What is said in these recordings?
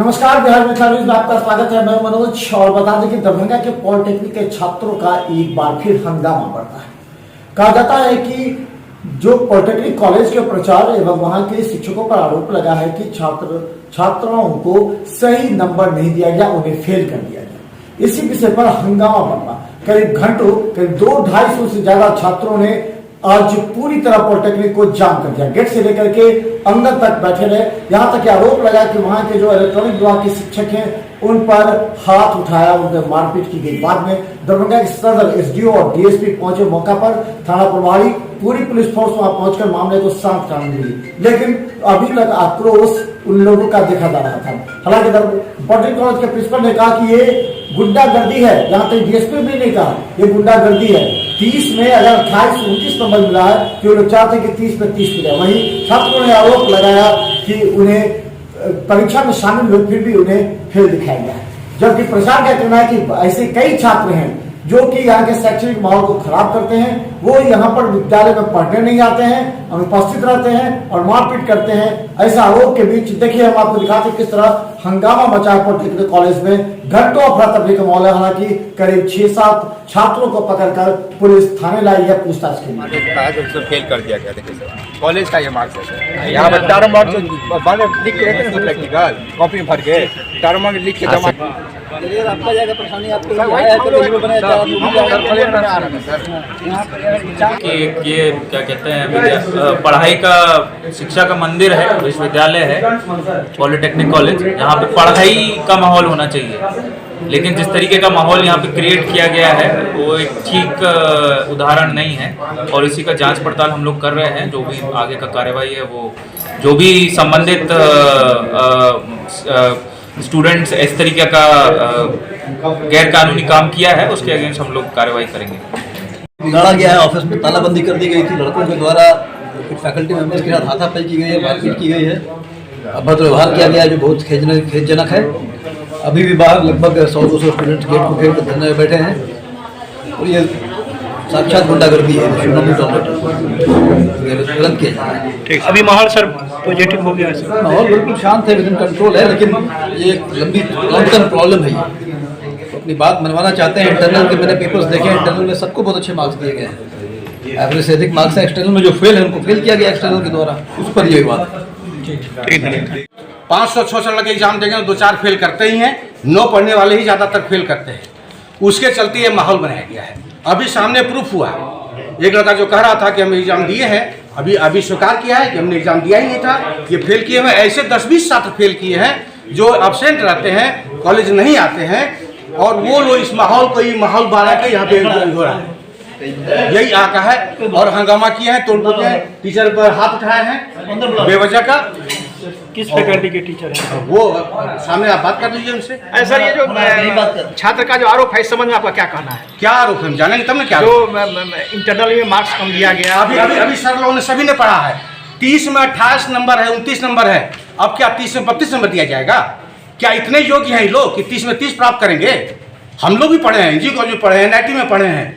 नमस्कार, बिहार में न्यूज में आपका स्वागत है। मैं मनोज और बता दें कि दरभंगा के पॉलिटेक्निक के छात्रों का एक बार फिर हंगामा बढ़ता है। कहा जाता है कि जो पॉलिटेक्निक कॉलेज के प्राचार्य एवं वहां के शिक्षकों पर आरोप लगा है कि छात्राओं को सही नंबर नहीं दिया गया, उन्हें फेल कर दिया गया। इसी विषय पर हंगामा बढ़ा। करीब घंटों, करीब 200-250 से ज्यादा छात्रों ने आज पूरी तरह पॉलिटेक्निक को जाम कर दिया। गेट से लेकर के अंदर तक बैठे रहे। यहाँ तक आरोप लगा कि वहां के जो इलेक्ट्रॉनिक विभाग के शिक्षक हैं उन पर हाथ उठाया, उन पर मारपीट की गई। बाद में दरभंगा के सदर एसडीओ और डीएसपी पहुंचे मौका पर। थाना प्रभारी, पूरी पुलिस फोर्स वहां पहुंचकर मामले को शांत कराने लगी, लेकिन अभी तक आक्रोश उन लोगों का देखा जा रहा था। हालांकि पॉलिटेक्निक कॉलेज के प्रिंसिपल ने कहा कि ये गुंडागर्दी है। यहाँ तक डीएसपी भी नहीं कहा ये गुंडागर्दी है। 30 में अगर 28-29 नंबर मिला है तो लोग चाहते हैं कि 30 में 30 मिले। वहीं छात्रों ने आरोप लगाया कि उन्हें परीक्षा में शामिल हुए फिर भी उन्हें फेल दिखाया गया है। जबकि प्रशासन का कहना है कि ऐसे कई छात्र हैं जो कि यहाँ के शैक्षणिक माहौल को खराब करते हैं। वो यहाँ पर विद्यालय में पढ़ने नहीं आते हैं, अनुपस्थित रहते हैं और मारपीट करते हैं। ऐसा आरोप के बीच देखिए हम आपको दिखाते हैं किस तरह हंगामा मचा पॉलिटेक्निक कॉलेज में। घंटों अफरा तफरी का माहौल है। हालांकि करीब 6-7 छात्रों को पकड़कर पुलिस थाने लाई है पूछताछ के लिए। फेल कर दिया गया। देखिए सर, कॉलेज का ये मार्क्स है। यहाँ पर 4 मार्क्स लिख के रहते हैं प्रैक्टिकल कॉपी में भर के 4 मार्क्स लिख के जमा। आपका जाएगा परेशानी आपको कि ये क्या कहते हैं, पढ़ाई का शिक्षा का मंदिर है, विश्वविद्यालय है पॉलिटेक्निक कॉलेज। यहाँ पे पढ़ाई का माहौल होना चाहिए, लेकिन जिस तरीके का माहौल यहाँ पे क्रिएट किया गया है वो एक ठीक उदाहरण नहीं है। और इसी का जांच पड़ताल हम लोग कर रहे हैं। जो भी आगे का कार्यवाही है वो जो भी संबंधित स्टूडेंट्स इस तरीके का गैर कानूनी काम किया है उसके अगेंस्ट हम लोग कार्रवाई करेंगे। बिगाड़ा गया है, ऑफिस में तालाबंदी कर दी गई थी, लड़कों के द्वारा कुछ फैकल्टी मेंबर्स के साथ हाथापाई की गई है, मारपीट की गई है, अभद्र व्यवहार किया गया है जो बहुत खेदजनक है। अभी भी बाहर लगभग 100-200 स्टूडेंट्स गेट को घेर कर धरने में बैठे हैं और ये साक्षात गुंडागर्दी है। गलत किया जा रहा है। अभी माहौल सर पॉजिटिव हो गया है सर? माहौल बिल्कुल शांत है, विदिन कंट्रोल है, लेकिन ये एक लंबी लॉन्ग टर्म प्रॉब्लम है। ये अपनी बात मनवाना चाहते हैं। इंटरनल के मैंने पेपर्स देखे, इंटरनल में सबको बहुत अच्छे मार्क्स दिए गए हैं। एवरेज से अधिक मार्क्स है। एक्सटर्नल में जो फेल है उनको फेल किया गया एक्सटर्नल के द्वारा, उस पर ये बात 500-600 लगे एग्जाम देंगे, 2-4 फेल करते ही हैं। 9 पढ़ने वाले ही ज़्यादातर फेल करते हैं। उसके चलते ये माहौल बनाया गया है। अभी सामने प्रूफ हुआ, एक लड़का जो कह रहा था कि हम एग्जाम दिए हैं, अभी स्वीकार किया है कि हमने एग्जाम दिया ही नहीं था, ये फेल किए हुए। ऐसे 10-20 छात्र फेल किए हैं जो एब्सेंट रहते हैं, कॉलेज नहीं आते हैं, और वो लोग इस माहौल को ही माहौल बना के यहाँ पे हो रहा है। यही आका है और हंगामा किया है, तोड़ फोड़ टीचर पर हाथ उठाए हैं बेवजह का। किस फैकल्टी के टीचर हैं वो सामने आप बात कर लीजिए उनसे। सर, ये जो छात्र का जो आरोप है इस संबंध में आपका क्या कहना है? क्या आरोप हम जानेंगे तब ना। क्या जो इंटरनल में मार्क्स कम दिया गया, अभी सर लोगों ने सभी ने पढ़ा है। 30 में 28 नंबर है, 29 नंबर है। अब क्या 30 में 32 नंबर दिया जाएगा? क्या इतने योग्य हैं ये लोग कि 30 में 30 प्राप्त करेंगे? हम लोग भी पढ़े हैं, जी कॉलेज में पढ़े हैं, NIT में पढ़े हैं,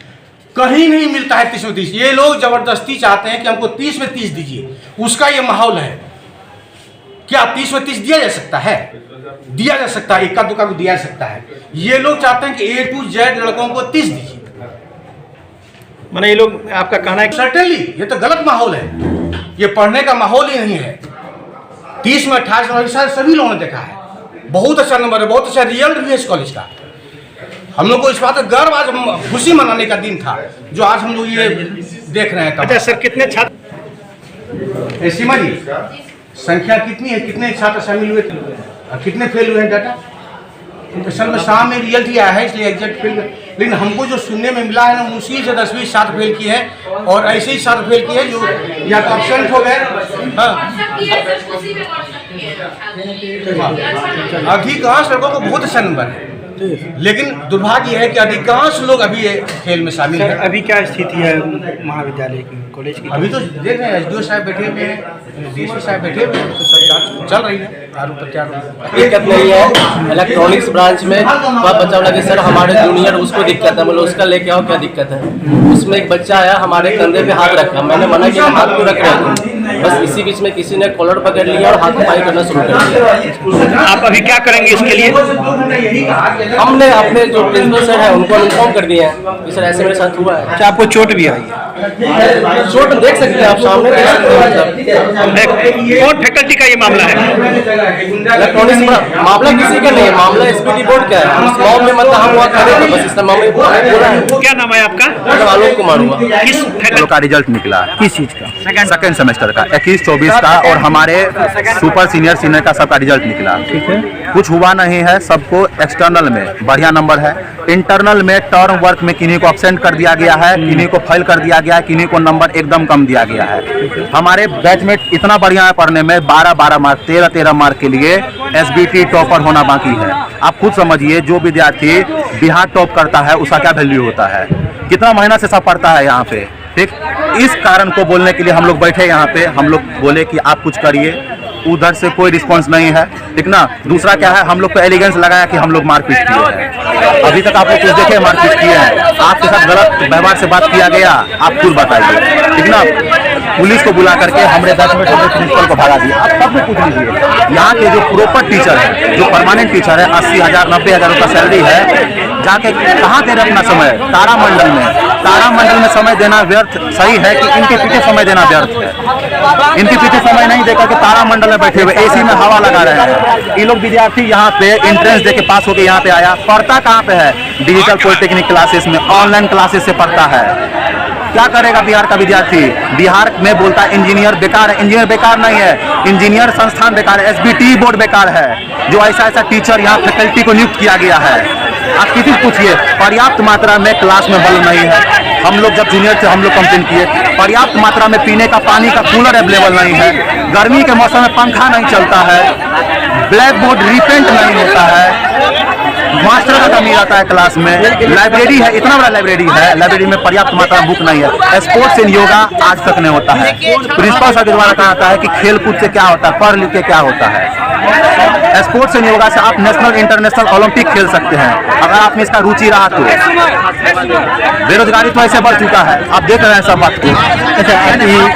कहीं नहीं मिलता है 30 में 30। ये लोग जबरदस्ती चाहते हैं कि हमको 30 में 30 दीजिए, उसका ये माहौल है। क्या 30 में 30 दिया जा सकता है? दिया जा सकता है, इक्का दुक्का को दिया जा सकता है। ये लोग चाहते हैं कि A to Z लड़कों को 30 दीजिए। मैंने ये लोग आपका कहना है सर्टेनली ये तो गलत माहौल है, ये पढ़ने का माहौल ही नहीं है। 30 में 28 नंबर सभी लोगों ने देखा है, बहुत अच्छा नंबर है, बहुत अच्छा रिजल्ट भी है इस कॉलेज का। हम लोग को इस बात का गर्व, आज खुशी मनाने का दिन था जो आज हम लोग ये देख रहे हैं। अच्छा सर, कितने छात्र सीमा जी संख्या कितनी है, कितने छात्र शामिल हुए थे और कितने फेल हुए हैं? डाटा असल में शाम में रिजल्ट ही आया है, इसलिए एग्जैक्ट फेल। लेकिन हमको जो सुनने में मिला है ना, मुश्किल से 10-20 छात्र फेल किए हैं और ऐसे ही छात्र फेल किए जो या तो एब्सेंट हो गए। अधिकांश लोगों को बहुत अच्छा नंबर है, लेकिन दुर्भाग्य है कि अधिकांश लोग अभी खेल में शामिल हैं। अभी क्या स्थिति है महाविद्यालय की, कॉलेज की? अभी तो देख रहे हैं एसडीओ साहब बैठे हुए हैं, डीएसपी साहब बैठे हुए हैं, तो सब जांच चल रही है। आरोप प्रत्यारोप दिक्कत नहीं है। इलेक्ट्रॉनिक्स ब्रांच में वह बच्चा लगे सर हमारे जूनियर उसको दिक्कत है, बोलो उसका लेके आओ क्या दिक्कत है। उसमें एक बच्चा आया हमारे कंधे पे हाथ रखा, मैंने मना किया हाथ क्यों रख रहे थे, बस इसी बीच में किसी ने कॉलर पकड़ लिया और हाथापाई करना शुरू कर दिया। आप अभी क्या करेंगे इसके लिए? हमने अपने जो प्रिंसिपल सर है उनको इन्फॉर्म कर दिए हैं कि सर ऐसे मेरे साथ हुआ है। अच्छा, आपको चोट भी आई है? चोट देख सकते हैं आप, सामने देख सकते हैं। मतलब कौन फैकल्टी का ये मामला है? इलेक्ट्रॉनिक्स मामला किसी का नहीं है, मामला एसपीटी बोर्ड का है। उस मामले में मतलब हम वहाँ खड़े थे, बस इस मामले बोला है। क्या नाम है आपका? मतलब आलोक कुमार हुआ। किस लोग का रिजल्ट निकला किस चीज का? सेकंड सेमेस्टर का 21-24 का, और हमारे सुपर सीनियर का सबका रिजल्ट निकला। ठीक है। कुछ हुआ नहीं है, सबको एक्सटर्नल में बढ़िया नंबर है। इंटरनल में टर्म वर्क में किन्हीं को एब्सेंट कर दिया गया है, किन्हीं को फेल कर दिया गया है, किन्हीं को नंबर एकदम कम दिया गया है। हमारे बैचमेट इतना बढ़िया है पढ़ने में, 12-12 मार्क 13-13 मार्क के लिए एसबीटी टॉपर होना बाकी है। आप खुद समझिए, जो विद्यार्थी बिहार टॉप करता है उसका क्या वैल्यू होता है, कितना महीना से सब पढ़ता है यहाँ पे। ठीक, इस कारण को बोलने के लिए हम लोग बैठे यहाँ पे। हम लोग बोले कि आप कुछ करिए, उधर से कोई रिस्पांस नहीं है। ठीक ना। दूसरा क्या है, हम लोग को एलिगेंस लगाया कि हम लोग मारपीट किए हैं। अभी तक आप लोग कुछ देखे मारपीट किए हैं? आपके साथ गलत व्यवहार से बात किया गया, आप खुद बताइए। ठीक ना। पुलिस को बुला करके हमारे 10 मिनट में प्रिंसिपल को भगा दिया। आप सब में पूछ लीजिए, यहाँ के जो प्रॉपर टीचर है, जो परमानेंट टीचर है, 80,000 90,000 रुपया सैलरी है, जाके कहाँ दे रहे अपना समय? तारामंडल में। तारामंडल में समय देना व्यर्थ सही है कि इनके पीछे समय देना व्यर्थ है? इनके पीछे समय नहीं देकर के तारामंडल में बैठे हुए एसी में हवा लगा रहे हैं। ये लोग विद्यार्थी यहाँ पे एंट्रेंस देके पास होके यहाँ पे आया, पढ़ता कहाँ पे है? डिजिटल पॉलिटेक्निक क्लासेस में, ऑनलाइन क्लासेस से पढ़ता है। क्या करेगा बिहार का विद्यार्थी? बिहार में बोलता है इंजीनियर बेकार है। इंजीनियर बेकार नहीं है, इंजीनियर संस्थान बेकार है, एसबीटी बोर्ड बेकार है। जो ऐसा टीचर यहाँ फैकल्टी को नियुक्त किया गया है, आप किसी से पूछिए, पर्याप्त मात्रा में क्लास में बल्ब नहीं है। हम लोग जब जूनियर थे हम लोग कंप्लेन किए, पर्याप्त मात्रा में पीने का पानी का कूलर अवेलेबल नहीं है। गर्मी के मौसम में पंखा नहीं चलता है, ब्लैक बोर्ड रिपेंट नहीं होता है, मास्टर का कमी रहता है क्लास में। लाइब्रेरी है, इतना बड़ा लाइब्रेरी है, लाइब्रेरी में पर्याप्त मात्रा में बुक नहीं है। स्पोर्ट्स इन योगा आज तक नहीं होता है। प्रिंसिपल सर के द्वारा कहा जाता है कि खेल कूद से क्या होता है, पढ़ लिख के क्या होता है। स्पोर्ट्स इन योगा से आप नेशनल इंटरनेशनल ओलंपिक खेल सकते हैं, अगर आप में इसका रुचि रहा तो। बेरोजगारी तो ऐसे बढ़ चुका है, आप देख रहे हैं सब बात को।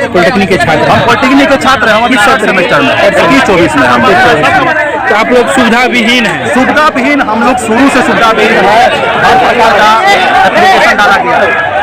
पॉलिटेक्निक के छात्र? हम पॉलिटेक्निक के छात्र हैं, हम किस सेमेस्टर में? 21-24 में हम। तो आप लोग सुविधा विहीन है? सुविधा विहीन, हम लोग शुरू से सुविधा विहीन है। हर प्रकार का एप्लीकेशन डाला गया है।